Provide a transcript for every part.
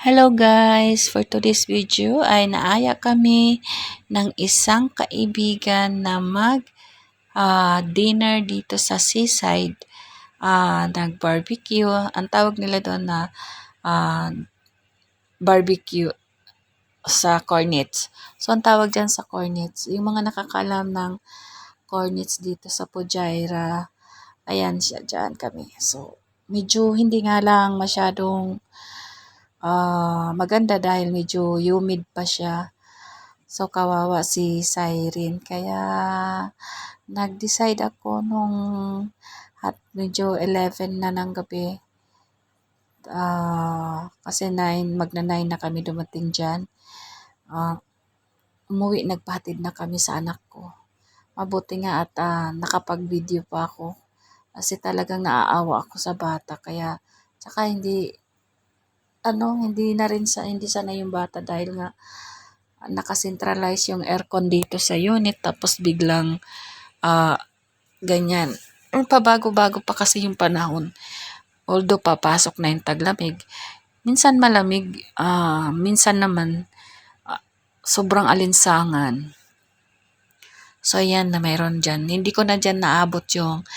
Hello guys! For today's video ay naaya kami ng isang kaibigan na dinner dito sa seaside. Nag-barbecue. Ang tawag nila doon na barbecue sa cornets. So, ang tawag dyan sa cornets, yung mga nakakalam ng cornets dito sa Pujairah, ayan siya, dyan kami. So, medyo hindi nga lang masyadong maganda dahil medyo humid pa siya. So, kawawa si Cyrene. Kaya, nag-decide ako nung medyo 11 na ng gabi. Kasi magna-9 na kami dumating dyan. Nagpahatid na kami sa anak ko. Mabuti nga at nakapag-video pa ako. Kasi talagang naaawa ako sa bata. Kaya, tsaka hindi sana yung bata dahil nga nakacentralize yung aircon dito sa unit tapos biglang ganyan. Pabago-bago pa kasi yung panahon. Although papasok na yung taglamig, minsan malamig, minsan naman sobrang alinsangan. So ayan na mayroon dyan. Hindi ko na dyan naabot yung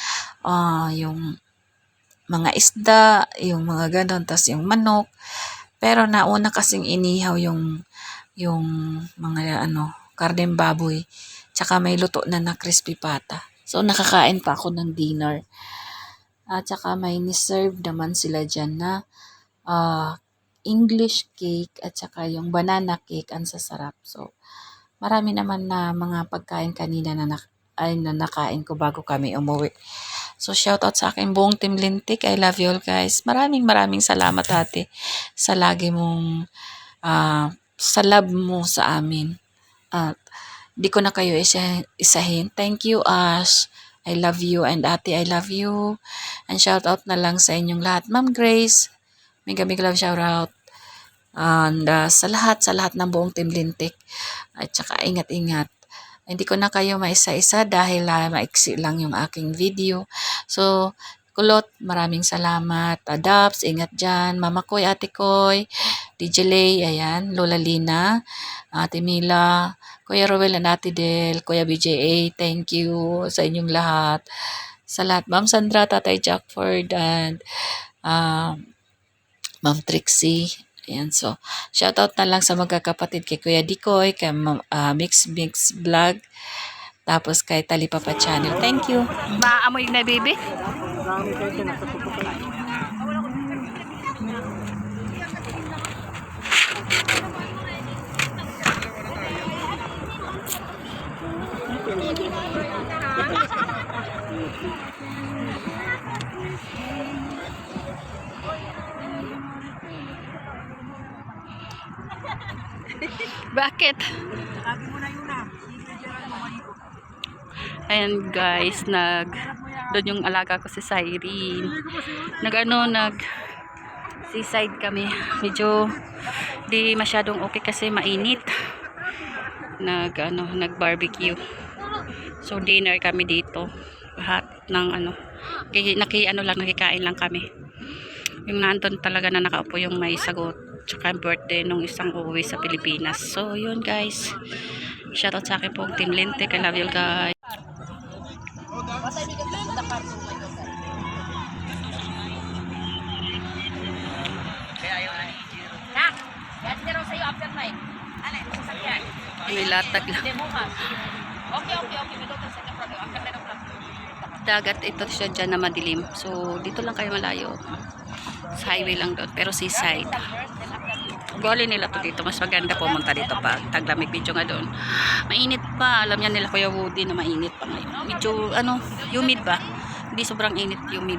mga isda, yung mga ganon, tas yung manok. Pero nauna kasing inihaw yung mga karneng baboy. Tsaka may luto na crispy pata. So nakakain pa ako ng dinner. At tsaka may ni-serve naman sila dyan na English cake at tsaka yung banana cake. Ang sasarap. So marami naman na mga pagkain kanina na nakain ko bago kami umuwi. So, shoutout sa akin buong Team Lintik. I love you all guys. Maraming salamat ate sa lagi mong sa love mo sa amin. At di ko na kayo isahin. Thank you Ash. I love you. And ate, I love you. And shoutout na lang sa inyong lahat. Ma'am Grace, mega love shoutout. And sa lahat ng buong Team Lintik. At saka ingat-ingat. Hindi ko na kayo maisa-isa dahil maiksi lang yung aking video. So, Kulot, maraming salamat. Adabs, ingat dyan. Mama Koy, Ate Koy, DJ Lay, ayan, Lola Lina, Ate Mila, Kuya Rowel and Ate Del, Kuya BJA, thank you sa inyong lahat. Sa lahat, Ma'am Sandra, Tatay Jackford, and Ma'am Trixie. Ayan, so, shoutout na lang sa magkakapatid kay Kuya Dikoy, kay Mix Vlog, tapos kay Talipapa Channel. Thank you. Maamoy na, baby? Bakit? Ayan guys, doon yung alaga ko si Cyrene. Seaside kami. Medyo di masyadong okay kasi mainit. Nag barbecue. So dinner kami dito. Lahat ng nakikain lang kami. Yung nandun talaga na nakaupo yung may sagot. Tsaka birthday nung isang uuwi sa Pilipinas. So, yun guys. Shoutout sa akin po, Team Lintik. I love you guys. May latag lang. Dagat ito siya dyan na madilim. So, dito lang kayo malayo. Sa highway lang doon. Pero seaside. Goli nila to dito. Mas maganda pumunta dito pa. Taglamig video nga doon. Mainit pa. Alam niya nila Kuya Woody na mainit pa ngayon. Medyo humid ba? Hindi sobrang init, humid.